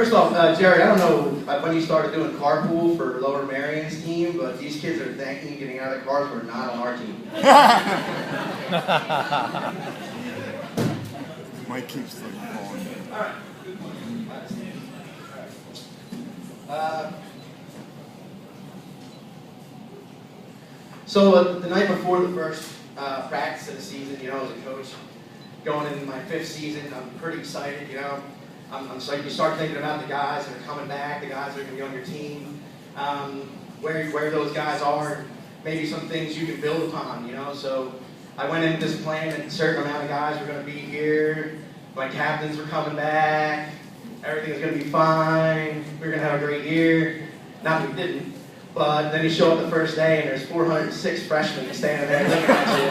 First off, Jerry, I don't know when you started doing carpool for Lower Marion's team, but these kids are thanking you getting out of their cars were not on our team. Mike keeps them calling. All right. So the night before the first practice of the season, you know, as a coach, going into my 5th season, I'm pretty excited, you know. So you start thinking about the guys that are coming back, the guys that are going to be on your team, where those guys are, maybe some things you can build upon, you know. So I went into this plan that a certain amount of guys were going to be here, my captains were coming back, everything was going to be fine, we were going to have a great year. Not that we didn't, but then you show up the first day and there's 406 freshmen standing there looking at you.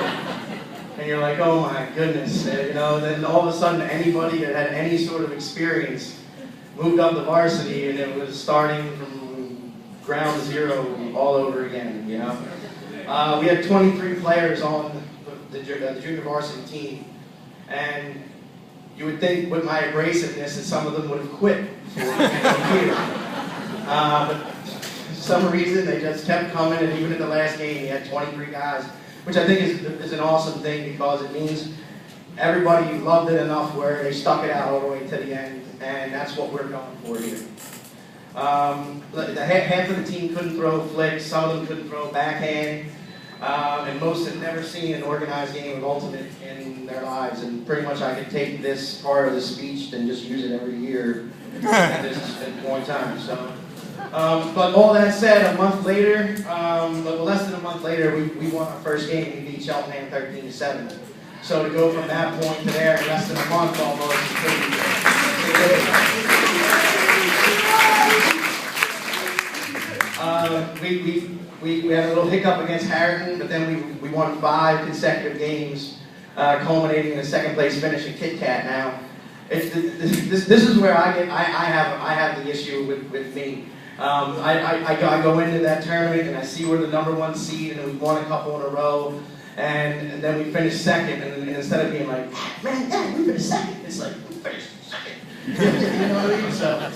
And you're like, oh my goodness, you know, and then all of a sudden anybody that had any sort of experience moved up to varsity and it was starting from ground zero all over again, you know. We had 23 players on the junior varsity team, and you would think with my abrasiveness that some of them would have quit before the end of the year. But for some reason they just kept coming, and even in the last game you had 23 guys. Which I think is an awesome thing because it means everybody loved it enough where they stuck it out all the way to the end, and that's what we're going for here. Half of the team couldn't throw flicks, some of them couldn't throw backhand, and most had never seen an organized game of Ultimate in their lives, and pretty much I could take this part of the speech and just use it every year at this point in time. So. But all that said, a month later, less than a month later, we won our first game. We beat Cheltenham 13-7. So to go from that point to there in less than a month almost is pretty good. We had a little hiccup against Harrington, but then we won 5 consecutive games, culminating in a 2nd place finish at Kit Kat. Now, this is where I have the issue with me. I go into that tournament and I see we're the #1 seed and we've won a couple in a row, and then we finish 2nd, and instead of being like, man, Dad, we finished 2nd, it's like, we finished 2nd. You know what I mean? So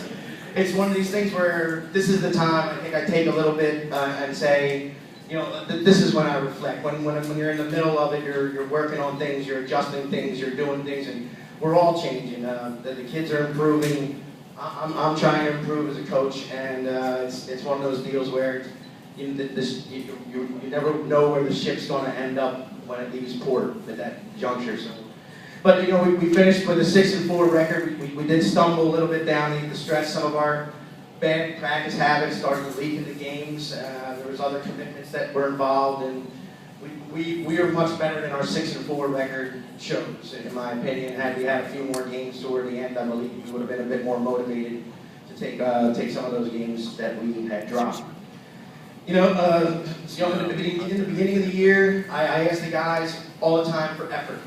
it's one of these things where this is the time I think I take a little bit and say, you know, this is when I reflect. When you're in the middle of it, you're working on things, you're adjusting things, you're doing things, and we're all changing. The kids are improving. I'm trying to improve as a coach, and it's one of those deals where you never know where the ship's going to end up when it leaves port at that juncture. So, but you know, we finished with a 6-4 record. We did stumble a little bit down the stretch. Some of our bad practice habits started to leak into games. There was other commitments that were involved, and we are much better than our 6-4 record shows, in my opinion. Had we had a few more games toward the end, I believe we would have been a bit more motivated to take some of those games that we had dropped. You know, in the beginning of the year, I asked the guys all the time for effort,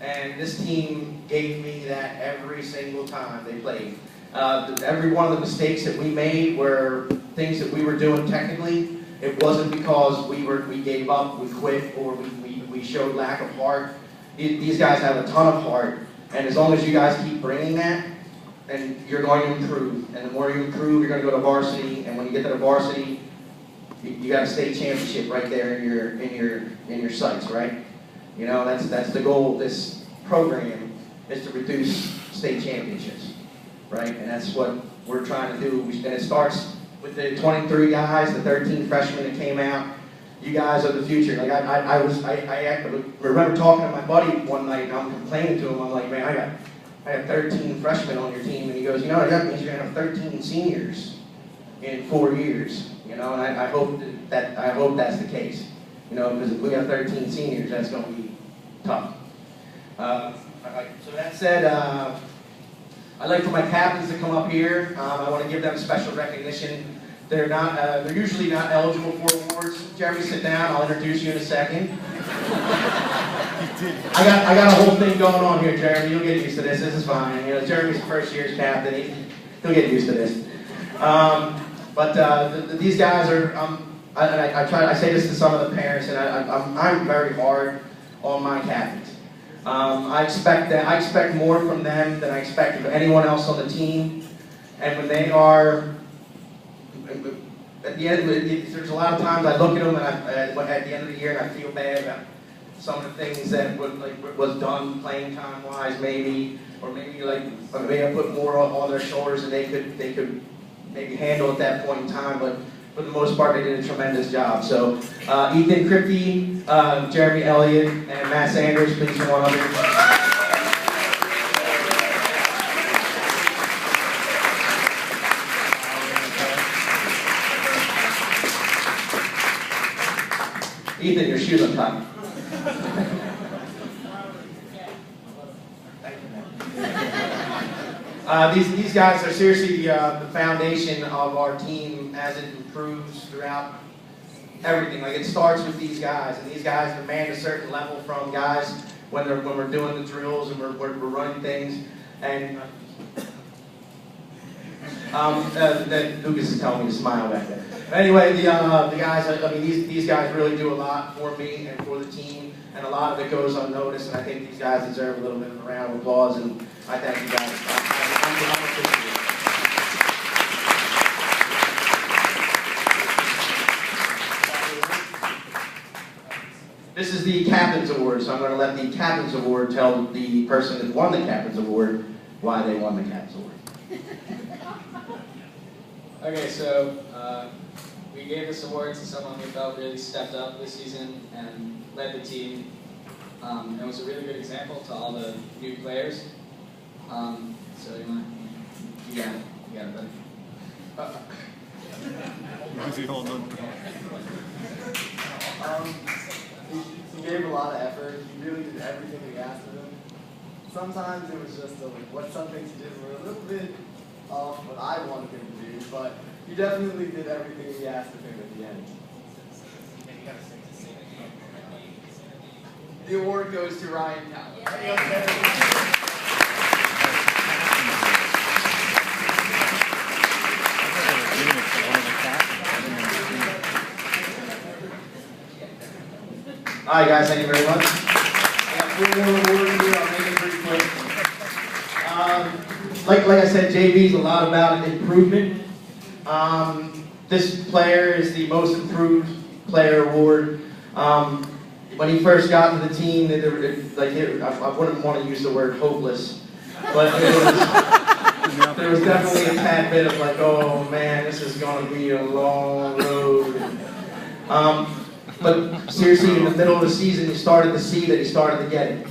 and this team gave me that every single time they played. Every one of the mistakes that we made were things that we were doing technically. It wasn't because we gave up, we quit, or we showed lack of heart. These guys have a ton of heart, and as long as you guys keep bringing that, then you're going to improve. And the more you improve, you're going to go to varsity, and when you get to the varsity, you got a state championship right there in your sights, right? You know, that's the goal of this program, is to reduce state championships, right? And that's what we're trying to do. And it starts with the 23 guys, the 13 freshmen that came out. You guys are the future. Like I remember talking to my buddy one night, and I'm complaining to him. I'm like, man, I got 13 freshmen on your team, and he goes, you know, that means you're gonna have 13 seniors in 4 years. You know, and I hope that's the case. You know, because if we have 13 seniors, that's gonna be tough. So that said, I'd like for my captains to come up here. I want to give them special recognition. They're usually not eligible for awards. Jeremy, sit down. I'll introduce you in a second. I got a whole thing going on here, Jeremy. You'll get used to this. This is fine. You know, Jeremy's first year's captain. He'll get used to this. These guys are. I say this to some of the parents, and I'm very hard on my captains. I expect more from them than I expect of anyone else on the team. And when they are, at the end, there's a lot of times I look at them and at the end of the year and I feel bad about some of the things that was done playing time wise, maybe, or maybe I put more on their shoulders and they could maybe handle at that point in time, but for the most part they did a tremendous job. So Ethan Kripke, Jeremy Elliott, and Matt Sanders, please come on up here. Ethan, your shoes untied. Thank you, man. These guys are seriously the foundation of our team as it improves throughout everything. Like, it starts with these guys, and these guys demand a certain level from guys when we're doing the drills and we're running things. And that Lucas is telling me to smile back there. Anyway, the guys, I mean, these guys really do a lot for me and for the team, and a lot of it goes unnoticed, and I think these guys deserve a little bit of a round of applause, and I thank you guys. This is the Captain's Award, so I'm going to let the Captain's Award tell the person that won the Captain's Award why they won the Captain's Award. Okay, so we gave this award to someone we felt really stepped up this season and led the team. It was a really good example to all the new players. So you got it, buddy. He gave a lot of effort. He really did everything we asked of him. Sometimes it was just what some things he did were a little bit off what I wanted him to do, but he definitely did everything we asked of him at the end. The award goes to Ryan Cowell. All right, guys, thank you very much. I got 4 more awards here. I'll make it pretty quick. Like I said, JV is a lot about improvement. This player is the most improved player award. When he first got to the team, I wouldn't want to use the word hopeless, but there was definitely a tad bit of like, oh man, this is going to be a long road. But seriously, in the middle of the season, you started to see that he started to get it.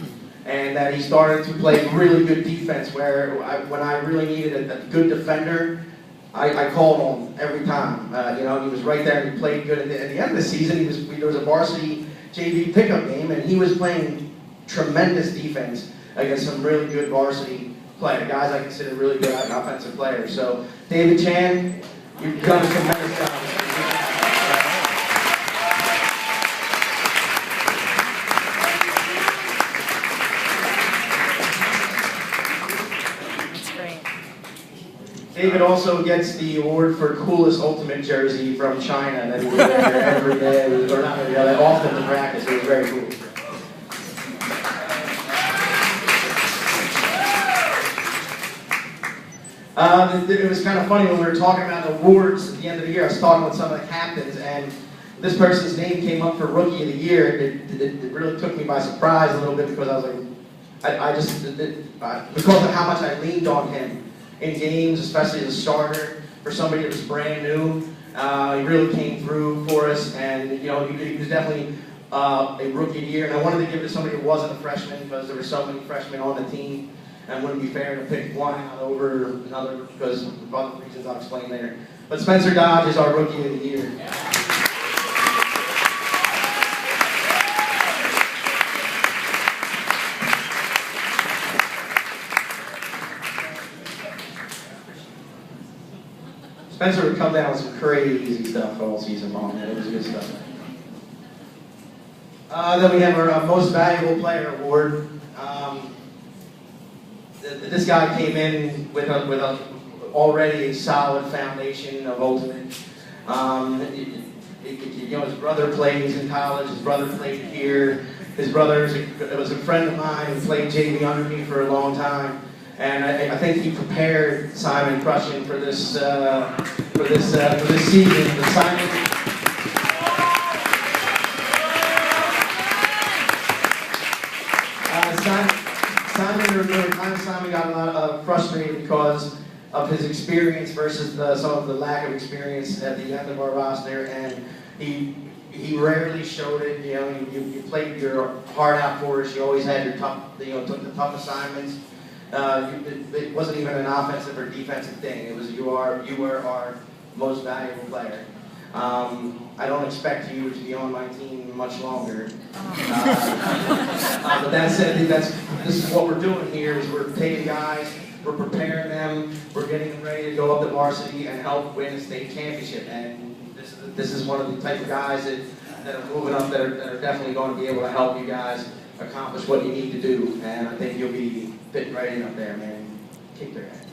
And that he started to play really good defense, where when I really needed a good defender, I called on him every time. He was right there and he played good. At the end of the season, there was a varsity JV pickup game, and he was playing tremendous defense against some really good varsity players, guys I consider really good offensive players. So, David Chan, you've done a tremendous job. David also gets the award for coolest ultimate jersey from China that he was there every day, or not every day, often in practice. It was very cool. It was kind of funny when we were talking about awards at the end of the year. I was talking with some of the captains, and this person's name came up for Rookie of the Year. It really took me by surprise a little bit, because I was like, because of how much I leaned on him in games, especially as a starter, for somebody that was brand new. He really came through for us, and he was definitely a Rookie of the Year. And I wanted to give it to somebody who wasn't a freshman, because there were so many freshmen on the team, and it wouldn't be fair to pick one out over another because of other reasons I'll explain later. But Spencer Dodge is our Rookie of the Year. Spencer would come down with some crazy stuff all season long. It was good stuff. Then we have our Most Valuable Player Award. This guy came in with already a solid foundation of ultimate. His brother plays in college. His brother played here. His brother was a friend of mine who played JV under me for a long time. And I think he prepared Simon Crushing for this season. But Simon got a lot frustrated because of his experience versus some of the lack of experience at the end of our roster, and he rarely showed it. You know, you played your heart out for us. You always had your took the tough assignments. It wasn't even an offensive or defensive thing. It was you were our most valuable player. I don't expect you to be on my team much longer. But that said, I think this is what we're doing here. Is we're taking guys, we're preparing them, we're getting them ready to go up to varsity and help win a state championship. And this is one of the type of guys that are moving up that are definitely going to be able to help you guys accomplish what you need to do. And I think you'll be fitting right in up there, man. Kick their ass.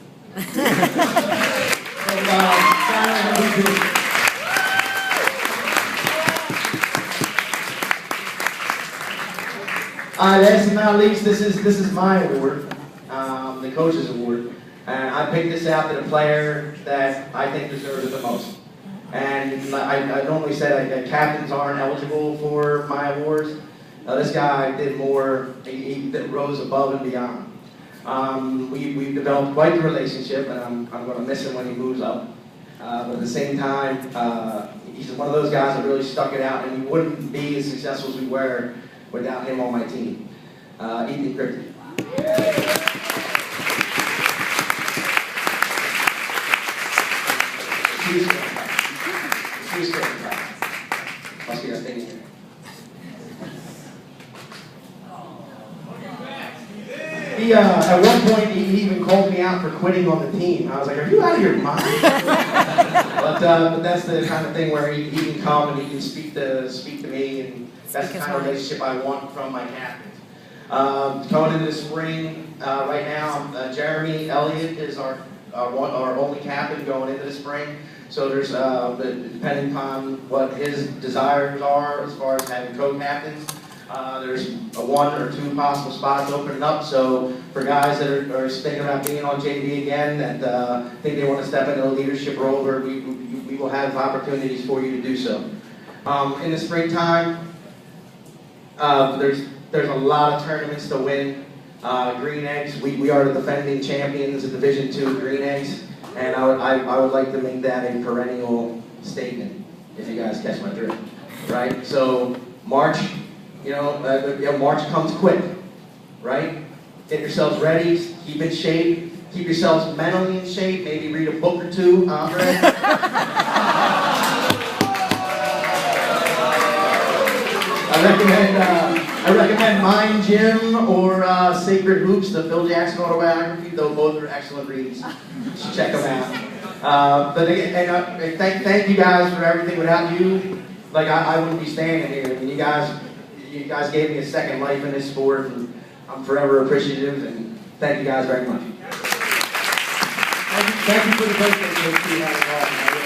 Last but not least, this is my award, the coach's award. And I picked this out to the player that I think deserves it the most. And I normally say that captains aren't eligible for my awards. This guy did more, he rose above and beyond. We developed quite the relationship, and I'm going to miss him when he moves up. But at the same time, he's one of those guys that really stuck it out, and we wouldn't be as successful as we were without him on my team. Ethan Crichton. Must be that thing here. At one point, he even called me out for quitting on the team. I was like, "Are you out of your mind?" but that's the kind of thing where he can come and he can speak to me, and that's the kind of relationship I want from my captains. Going into the spring, right now, Jeremy Elliott is our only captain going into the spring. So there's, depending upon what his desires are as far as having co-captains, there's one or two possible spots opening up. So for guys that are thinking about being on JV again, that think they want to step into a leadership role, we will have opportunities for you to do so. In the springtime, there's a lot of tournaments to win. Green Eggs, we are the defending champions of Division II Green Eggs, and I would like to make that a perennial statement, if you guys catch my drift, right? So March, March comes quick, right? Get yourselves ready, keep in shape, keep yourselves mentally in shape, maybe read a book or two, Andre. I recommend Mind Gym or Sacred Hoops, the Phil Jackson autobiography. Though both are excellent reads. You should check them out. But again, thank you guys for everything. Without you, like I wouldn't be standing here. I mean, you guys gave me a second life in this sport, and I'm forever appreciative. And thank you guys very much. Thank you for the birthday gift.